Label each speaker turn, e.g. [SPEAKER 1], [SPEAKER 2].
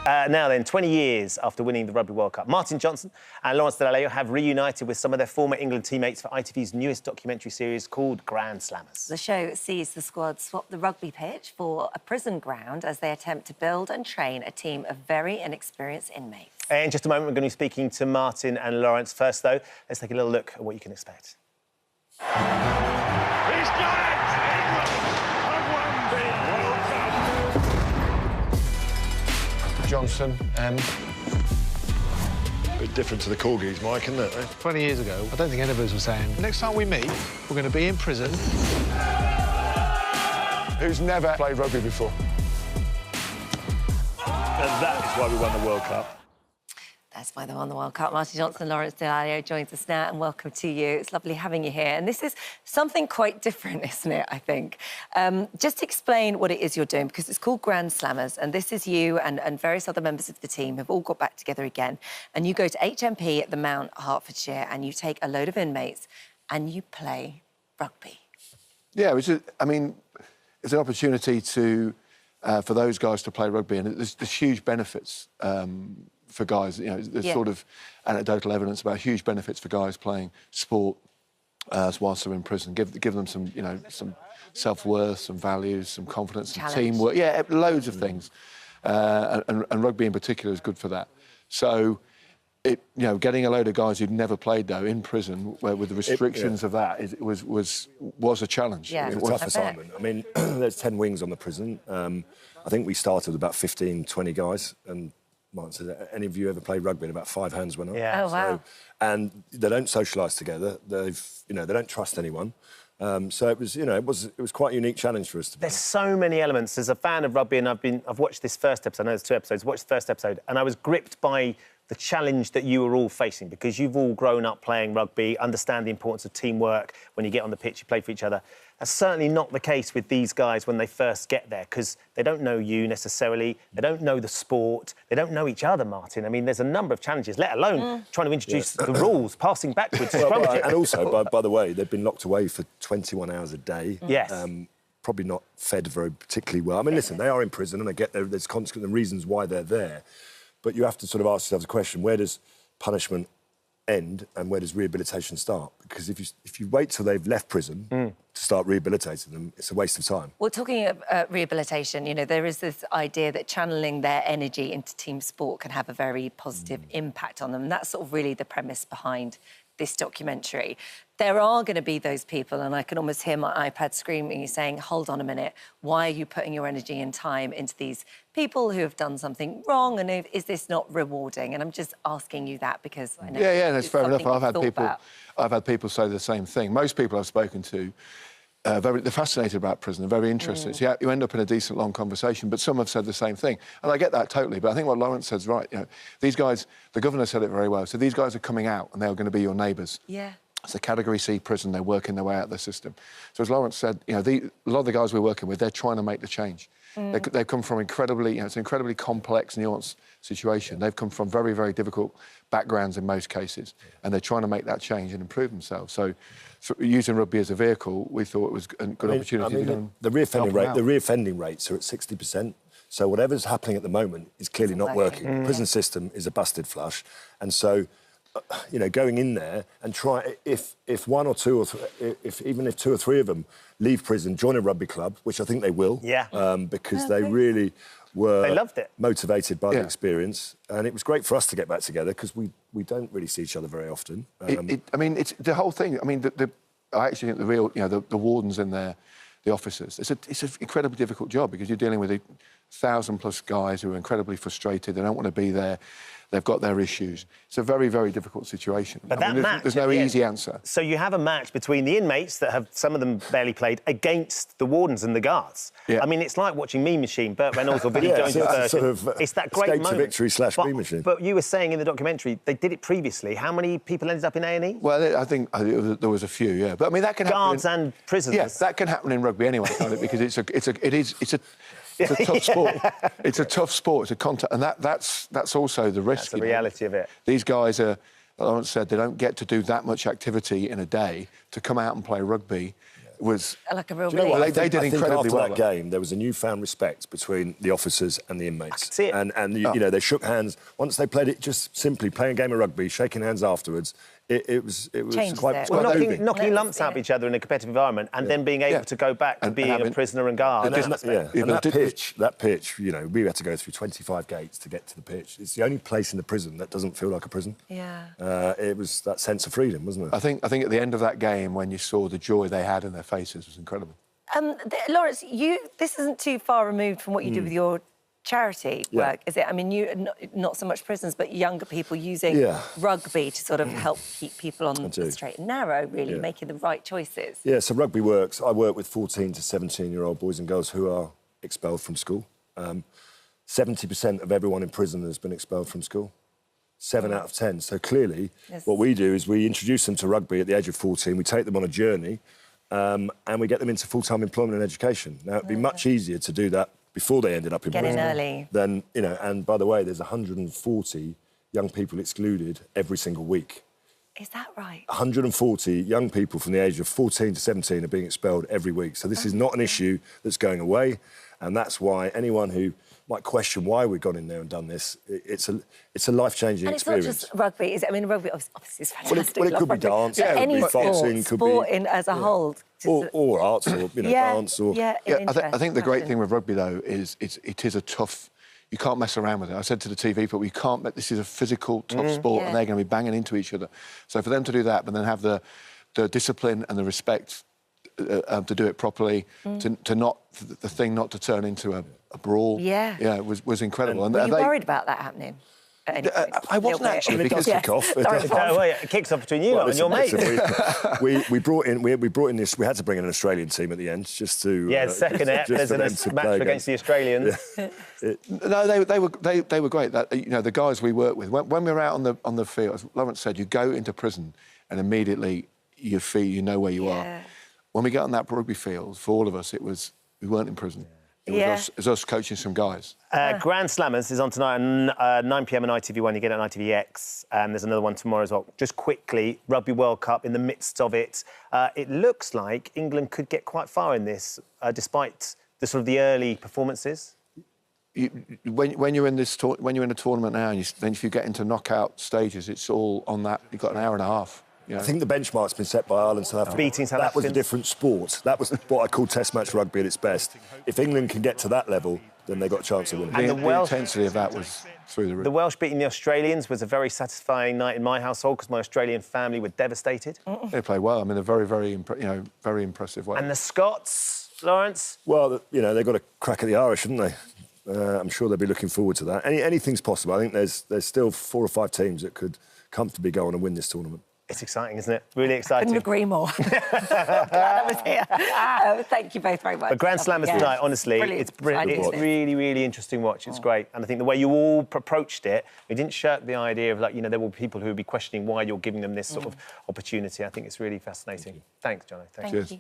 [SPEAKER 1] Now then, 20 years after winning the Rugby World Cup, Martin Johnson and Lawrence Dallaglio have reunited with some of their former England teammates for ITV's newest documentary series called Grand Slammers.
[SPEAKER 2] The show sees the squad swap the rugby pitch for a prison ground as they attempt to build and train a team of very inexperienced inmates.
[SPEAKER 1] In just a moment, we're going to be speaking to Martin and Lawrence. First, though, let's take a little look at what you can expect.
[SPEAKER 3] These giants, England, have won the World Cup.
[SPEAKER 4] Johnson,
[SPEAKER 5] Bit different to the Corgis, Mike, isn't it?
[SPEAKER 4] 20 years ago, I don't think any of us were saying, next time we meet, we're going to be in prison.
[SPEAKER 5] Who's never played rugby before?
[SPEAKER 3] And that is why we won the World Cup.
[SPEAKER 2] That's why they won the World Cup. Martin Johnson and Lawrence Dallaglio joins us now, and welcome to you. It's lovely having you here. And this is something quite different, isn't it, I think? Just explain what it is you're doing, because it's called Grand Slammers, and this is you and various other members of the team have all got back together again, and you go to HMP The Mount, Hertfordshire, and you take a load of inmates and you play rugby.
[SPEAKER 6] Yeah, it's an opportunity to for those guys to play rugby, and there's huge benefits for guys. You know, there's sort of anecdotal evidence about huge benefits for guys playing sport whilst they're in prison. Give them some, some self-worth, some values, some confidence, some teamwork. Yeah, loads of things. And rugby in particular is good for that. So, getting a load of guys who'd never played though in prison, with the restrictions of that, was a challenge.
[SPEAKER 2] Yeah,
[SPEAKER 5] it was a tough assignment. I mean, there's 10 wings on the prison. I think we started with about 15, 20 guys, and Martin said, any of you ever played rugby? And about 5 hands went up.
[SPEAKER 1] Yeah.
[SPEAKER 2] Oh, wow.
[SPEAKER 5] And they don't socialise together. They don't trust anyone. So it was, it was quite a unique challenge for us.
[SPEAKER 1] There's so many elements. As a fan of rugby, and I've watched this first episode. I know there's 2 episodes. Watched the first episode, and I was gripped by the challenge that you were all facing, because you've all grown up playing rugby, understand the importance of teamwork. When you get on the pitch, you play for each other. That's certainly not the case with these guys when they first get there, because they don't know you necessarily, they don't know the sport, they don't know each other, Martin. I mean, there's a number of challenges, let alone trying to introduce the rules, passing backwards, scrummaging.
[SPEAKER 5] And also, by the way, they've been locked away for 21 hours a day.
[SPEAKER 1] Yes.
[SPEAKER 5] Probably not fed very particularly well. I mean, listen, they are in prison and there's consequent reasons why they're there. But you have to sort of ask yourself the question, where does punishment end and where does rehabilitation start? Because if you wait till they've left prison to start rehabilitating them, it's a waste of time.
[SPEAKER 2] Well, talking of rehabilitation, there is this idea that channeling their energy into team sport can have a very positive impact on them. And that's sort of really the premise behind this documentary. There are going to be those people, and I can almost hear my iPad screaming, saying, hold on a minute, why are you putting your energy and time into these people who have done something wrong, and is this not rewarding? And I'm just asking you that because I know...
[SPEAKER 6] Yeah, that's fair enough. I've had people say the same thing. Most people I've spoken to, they're fascinated about prison, they're very interested. So you end up in a decent, long conversation, but some have said the same thing. And I get that totally, but I think what Lawrence said's right. These guys, the governor said it very well, so these guys are coming out and they're going to be your neighbours.
[SPEAKER 2] Yeah.
[SPEAKER 6] It's a Category C prison, they're working their way out of the system. So as Lawrence said, a lot of the guys we're working with, they're trying to make the change. They've come from incredibly, it's an incredibly complex, nuanced situation. They've come from very, very difficult backgrounds in most cases, and they're trying to make that change and improve themselves. So using rugby as a vehicle, we thought it was a good opportunity.
[SPEAKER 5] The reoffending rates are at 60%. So whatever's happening at the moment is clearly not working. The prison system is a busted flush, and so going in there and try, if one or two or even if 2 or 3 of them leave prison, join a rugby club, which I think they will, because they really were motivated by the experience, and it was great for us to get back together because we don't really see each other very often.
[SPEAKER 6] It's the whole thing. I mean, I actually think the real, the wardens in there, the officers, it's an incredibly difficult job because you're dealing with 1,000+ guys who are incredibly frustrated. They don't want to be there. They've got their issues. It's a very, very difficult situation.
[SPEAKER 1] But
[SPEAKER 6] there's no easy answer.
[SPEAKER 1] So you have a match between the inmates that have, some of them barely played, against the wardens and the guards. Yeah. I mean, it's like watching Mean Machine, Burt Reynolds or Billy Jones' version. It's that great moment.
[SPEAKER 5] Victory / Mean Machine.
[SPEAKER 1] But you were saying in the documentary, they did it previously. How many people ended up in A&E?
[SPEAKER 6] Well, I think there was a few, yeah. But I mean, that can happen.
[SPEAKER 1] Guards and prisoners.
[SPEAKER 6] Yes, that can happen in rugby anyway, can't it? Because it's a tough sport. It's a tough sport. It's a contact, and that's also the risk.
[SPEAKER 1] That's the reality of it.
[SPEAKER 6] These guys are, like Lawrence said, they don't get to do that much activity in a day. To come out and play rugby was...
[SPEAKER 2] Like a real
[SPEAKER 5] Do you know what?
[SPEAKER 2] relief.
[SPEAKER 6] They did
[SPEAKER 5] I think
[SPEAKER 6] incredibly
[SPEAKER 5] after
[SPEAKER 6] well.
[SPEAKER 5] that game, there was a newfound respect between the officers and the inmates.
[SPEAKER 1] I could see it.
[SPEAKER 5] And you know, they shook hands. Once they played it, just simply playing a game of rugby, shaking hands afterwards, it was
[SPEAKER 2] Changed
[SPEAKER 5] quite...
[SPEAKER 2] it.
[SPEAKER 5] quite
[SPEAKER 1] Well,
[SPEAKER 5] moving.
[SPEAKER 1] knocking lumps out of each other in a competitive environment and then being able to go back to being a prisoner and guard.
[SPEAKER 5] And that pitch, you know, we had to go through 25 gates to get to the pitch. It's the only place in the prison that doesn't feel like a prison.
[SPEAKER 2] Yeah.
[SPEAKER 5] It was that sense of freedom, wasn't it?
[SPEAKER 6] I think at the end of that game, when you saw the joy they had in their faces, was incredible.
[SPEAKER 2] Lawrence, this isn't too far removed from what you do with your charity work, is it? I mean, you not so much prisons, but younger people using rugby to sort of help keep people on the straight and narrow, really, making the right choices.
[SPEAKER 5] Yeah, so rugby works. I work with 14 to 17-year-old boys and girls who are expelled from school. 70% of everyone in prison has been expelled from school. 7 out of 10. So clearly, what we do is we introduce them to rugby at the age of 14. We take them on a journey, and we get them into full-time employment and education. Now, it'd be much easier to do that before they ended up in prison.
[SPEAKER 2] Get in early.
[SPEAKER 5] Then, you know, and by the way, there's 140 young people excluded every single week.
[SPEAKER 2] Is that right?
[SPEAKER 5] 140 young people from the age of 14 to 17 are being expelled every week. So this is not an issue that's going away, and that's why anyone who might question why we've gone in there and done this, it's a life-changing experience.
[SPEAKER 2] And it's not just rugby, is it? I mean, rugby obviously is fantastic.
[SPEAKER 5] Well, it could be dance,
[SPEAKER 2] yeah,
[SPEAKER 5] it
[SPEAKER 2] any
[SPEAKER 5] could be boxing, could
[SPEAKER 2] sport
[SPEAKER 5] be...
[SPEAKER 2] as a whole.
[SPEAKER 5] Or arts, or, you know, dance, or...
[SPEAKER 6] I think the great thing with rugby, though, is it is a tough... You can't mess around with it. I said to the TV people, you can't... This is a physical, tough sport, and they're going to be banging into each other. So for them to do that, but then have the discipline and the respect to do it properly, to not... the thing not to turn into a brawl. Yeah, was incredible.
[SPEAKER 2] And were you worried about that happening?
[SPEAKER 6] I wasn't actually,
[SPEAKER 5] because... It does kick off.
[SPEAKER 1] It kicks off between you and your mate.
[SPEAKER 5] We brought in this... We had to bring in an Australian team at the end, just to...
[SPEAKER 1] second ep, there's a match against the Australians.
[SPEAKER 6] No, they were great. You know, the guys we work with, when we were out on the field, as Lawrence said, you go into prison and immediately you feel you know where you are. When we got on that rugby field, for all of us, we weren't in prison. It was us coaching some guys.
[SPEAKER 1] Grand Slammers is on tonight at 9 p.m. on ITV1. You get it on ITVX. And there's another one tomorrow as well. Just quickly, Rugby World Cup in the midst of it. It looks like England could get quite far in this, despite the sort of the early performances.
[SPEAKER 6] When you're in a tournament now, and then if you get into knockout stages, it's all on that. You've got an hour and a half. You know?
[SPEAKER 5] I think the benchmark's been set by Ireland, South Africa.
[SPEAKER 1] Beating South
[SPEAKER 5] That was a
[SPEAKER 1] Africans.
[SPEAKER 5] different sport. That was what I call Test match rugby at its best. If England can get to that level, then they've got a chance of winning.
[SPEAKER 1] And
[SPEAKER 6] the intensity of that was through the roof.
[SPEAKER 1] The Welsh beating the Australians was a very satisfying night in my household because my Australian family were devastated.
[SPEAKER 6] They played well. I mean, a very impressive way.
[SPEAKER 1] And the Scots, Lawrence?
[SPEAKER 5] Well, you know, they've got a crack at the Irish, haven't they? I'm sure they'll be looking forward to that. Anything's possible. I think there's still 4 or 5 teams that could comfortably go on and win this tournament.
[SPEAKER 1] It's exciting, isn't it? Really exciting.
[SPEAKER 2] Couldn't agree more. Glad I was here. Thank you both very much.
[SPEAKER 1] But Grand Slammers tonight, honestly, it's really, really interesting watch. It's great. And I think the way you all approached it, we didn't shirk the idea of, like, you know, there will be people who will be questioning why you're giving them this sort of opportunity. I think it's really fascinating. Thanks, Jono.
[SPEAKER 2] Thank you.